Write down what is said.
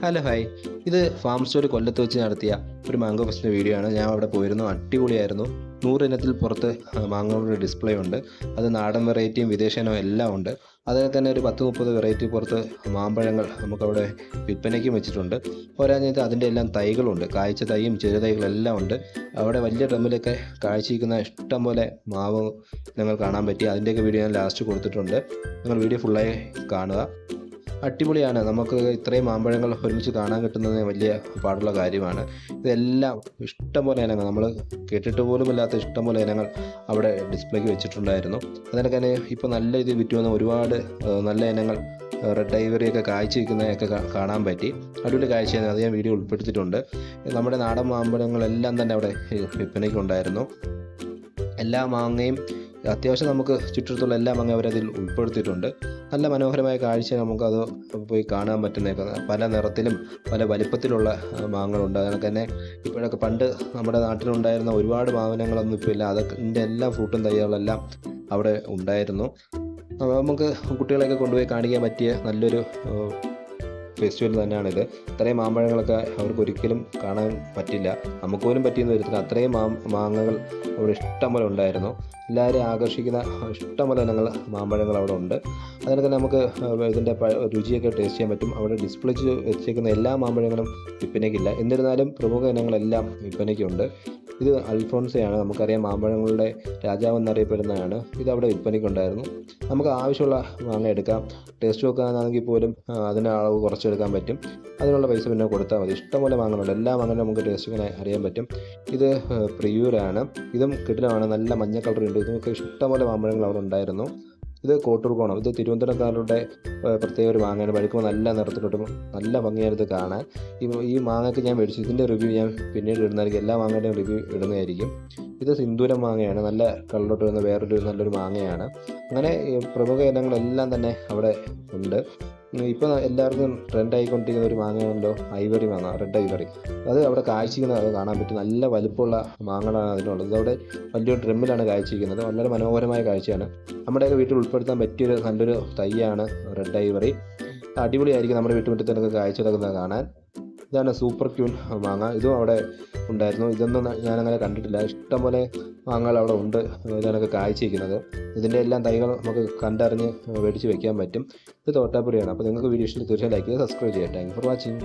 Hello hi. ഇത് farm store കൊല്ലത്ത് വെച്ച് നടത്തിയ ഒരു മാംഗോ ഫെസ്റ്റിൻ്റെ വീഡിയോ ആണ്. ഞാൻ അവിടെ പോയിരുന്നു, അടിപൊളിയായിരുന്നു. 100 ഇനത്തിൽ പുറത്ത് മാങ്ങകളുടെ ഡിസ്പ്ലേ ഉണ്ട്. അത് നാടൻ വെറൈറ്റിയും വിദേശ ഇനവും എല്ലാം ഉണ്ട്. അതുപോലെ തന്നെ ഒരു 10-30 വെറൈറ്റി പുറത്ത് മാമ്പഴങ്ങൾ നമുക്കവിടെ വിൽപ്പനയ്ക്കും വെച്ചിട്ടുണ്ട്. പോരാഞ്ഞിട്ട് അതിൻ്റെ എല്ലാം തൈകളുണ്ട്, കായ്ച്ച തൈയും ചെറു തൈകളെല്ലാം ഉണ്ട്. അവിടെ വലിയ ഡ്രമ്മിലൊക്കെ കാഴ്ചയ്ക്കുന്ന ഇഷ്ടം പോലെ മാവ് ഞങ്ങൾ കാണാൻ പറ്റി. അതിൻ്റെയൊക്കെ വീഡിയോ ഞാൻ ലാസ്റ്റ് കൊടുത്തിട്ടുണ്ട്. നിങ്ങൾ വീഡിയോ ഫുള്ളായി കാണുക. അടിപൊളിയാണ്. നമുക്ക് ഇത്രയും മാമ്പഴങ്ങൾ ഒരുമിച്ച് കാണാൻ കിട്ടുന്നത് വലിയ പാടുള്ള കാര്യമാണ്. ഇതെല്ലാം ഇഷ്ടംപോലെ ഇനങ്ങൾ, നമ്മൾ കേട്ടിട്ട് പോലുമില്ലാത്ത ഇഷ്ടംപോലെ ഇനങ്ങൾ അവിടെ ഡിസ്പ്ലേക്ക് വെച്ചിട്ടുണ്ടായിരുന്നു. അതിനൊക്കെ തന്നെ ഇപ്പോൾ നല്ല രീതിയിൽ വിറ്റ് വന്ന ഒരുപാട് നല്ല ഇനങ്ങൾ റെഡ് ഐവറിയൊക്കെ കാഴ്ച വയ്ക്കുന്നതൊക്കെ കാണാൻ പറ്റി. അടിപൊളി കാഴ്ചയാണ്. അത് ഞാൻ വീഡിയോ ഉൾപ്പെടുത്തിയിട്ടുണ്ട്. നമ്മുടെ നാടൻ മാമ്പഴങ്ങളെല്ലാം തന്നെ അവിടെ വിൽപ്പനയ്ക്കുണ്ടായിരുന്നു. എല്ലാ മാങ്ങയും അത്യാവശ്യം നമുക്ക് ചുറ്റത്തുള്ള എല്ലാ മാങ്ങ അവരതിൽ ഉൾപ്പെടുത്തിയിട്ടുണ്ട്. നല്ല മനോഹരമായ കാഴ്ച നമുക്കത് പോയി കാണാൻ പറ്റുന്നേക്കാം. പല നിറത്തിലും പല വലിപ്പത്തിലുള്ള മാങ്ങകളുണ്ട്. അതിനൊക്കെ തന്നെ ഇപ്പോഴൊക്കെ പണ്ട് നമ്മുടെ നാട്ടിലുണ്ടായിരുന്ന ഒരുപാട് മാവനങ്ങളൊന്നും ഇപ്പോൾ ഇല്ല. അതിൻ്റെ എല്ലാ ഫ്രൂട്ടും തൈകളെല്ലാം അവിടെ ഉണ്ടായിരുന്നു. നമുക്ക് കുട്ടികളെയൊക്കെ കൊണ്ടുപോയി കാണിക്കാൻ പറ്റിയ നല്ലൊരു ഫെസ്റ്റിവൽ തന്നെയാണിത്. ഇത്രയും മാമ്പഴങ്ങളൊക്കെ അവർക്ക് ഒരിക്കലും കാണാൻ പറ്റില്ല, നമുക്ക് പോലും പറ്റിയെന്ന് വരത്തില്ല. അത്രയും മാങ്ങകൾ അവിടെ ഇഷ്ടം പോലെ ഉണ്ടായിരുന്നു. എല്ലാവരെയും ആകർഷിക്കുന്ന ഇഷ്ടം പോലെ ഇനങ്ങൾ മാമ്പഴങ്ങൾ അവിടെ ഉണ്ട്. അതിന് തന്നെ നമുക്ക് ഇതിൻ്റെ രുചിയൊക്കെ ടേസ്റ്റ് ചെയ്യാൻ പറ്റും. അവിടെ ഡിസ്പ്ലേ വെച്ചേക്കുന്ന എല്ലാ മാമ്പഴങ്ങളും വിൽപ്പനയ്ക്കില്ല, എന്നിരുന്നാലും പ്രമുഖ ഇനങ്ങളെല്ലാം വിൽപ്പനയ്ക്കുണ്ട്. ഇത് അൽഫോൺസയാണ്, നമുക്കറിയാം മാമ്പഴങ്ങളുടെ രാജാവ് എന്നറിയപ്പെടുന്നതാണ്. ഇത് അവിടെ വിൽപ്പനയ്ക്കുണ്ടായിരുന്നു. നമുക്ക് ആവശ്യമുള്ള മാങ്ങ എടുക്കാം. ടേസ്റ്റ് നോക്കാനാണെങ്കിൽ പോലും അതിന് അളവ് കുറച്ചെടുക്കാൻ പറ്റും. അതിനുള്ള പൈസ പിന്നെ കൊടുത്താൽ മതി. ഇഷ്ടംപോലെ മാങ്ങകളുണ്ട്. എല്ലാ മാങ്ങകളും നമുക്ക് ടേസ്റ്റ് ഇങ്ങനെ അറിയാൻ പറ്റും. ഇത് പ്രിയൂരാണ്. ഇതും കിടിലമാണ്. നല്ല മഞ്ഞ കളറുണ്ട്. ഇതൊക്കെ ഇഷ്ടംപോലെ മാമ്പഴങ്ങൾ അവിടെ ഉണ്ടായിരുന്നു. ഇത് കോട്ടൂർക്കോണം. ഇത് തിരുവനന്തപുരക്കാരുടെ പ്രത്യേക ഒരു മാങ്ങയാണ്. പഴുക്കുമ്പോൾ നല്ല നിറത്തിലോട്ടും നല്ല ഭംഗിയായിരുന്നു ഇത് കാണാൻ. ഈ മാങ്ങയ്ക്ക് ഞാൻ മേടിച്ചു. ഇതിൻ്റെ റിവ്യൂ ഞാൻ പിന്നീട് ഇടുന്നതായിരിക്കും. എല്ലാ മാങ്ങയുടെയും റിവ്യൂ ഇടുന്നതായിരിക്കും. ഇത് സിന്ദൂരം മാങ്ങയാണ്. നല്ല കളറിലോട്ട് വരുന്ന വേറൊരു നല്ലൊരു മാങ്ങയാണ്. അങ്ങനെ പ്രമുഖ ഇനങ്ങളെല്ലാം തന്നെ അവിടെ ഉണ്ട്. ഇപ്പോൾ എല്ലാവർക്കും ട്രെൻഡ് ആയിക്കൊണ്ടിരിക്കുന്ന ഒരു മാങ്ങയാണല്ലോ ഐവറി മാങ്ങ, റെഡ് ഐവറി. അത് അവിടെ കാഴ്ചയ്ക്കുന്നത് അത് കാണാൻ പറ്റും. നല്ല വലുപ്പമുള്ള മാങ്ങകളാണ് അതിനുള്ളത്. ഇതവിടെ വലിയൊരു ഡ്രമ്മിലാണ് കാഴ്ചയ്ക്കുന്നത്. വളരെ മനോഹരമായ കാഴ്ചയാണ്. നമ്മുടെയൊക്കെ വീട്ടിൽ ഉൾപ്പെടുത്താൻ പറ്റിയൊരു നല്ലൊരു തൈയാണ് റെഡ് ഐവറി. അടിപൊളിയായിരിക്കും നമ്മുടെ വീട്ടുമുറ്റത്തിനൊക്കെ കാഴ്ച നടക്കുന്നത് കാണാൻ. ഇതാണ് സൂപ്പർ ക്യൂൺ മാങ്ങ. ഇതും അവിടെ ഉണ്ടായിരുന്നു. ഇതൊന്നും ഞാനങ്ങനെ കണ്ടിട്ടില്ല. ഇഷ്ടംപോലെ മാങ്ങകൾ അവിടെ ഉണ്ട് ഇതിനൊക്കെ കാഴ്ചയ്ക്കുന്നത്. ഇതിൻ്റെ എല്ലാം തൈകൾ നമുക്ക് കണ്ടറിഞ്ഞ് മേടിച്ച് വെക്കാൻ പറ്റും. ഇത് തോട്ടാപ്പുളിയാണ്. അപ്പോൾ നിങ്ങൾക്ക് വീഡിയോ ഇഷ്ടം തീർച്ചയായും ലൈക്ക് ചെയ്ത് സബ്സ്ക്രൈബ് ചെയ്യാം. Thank you for watching.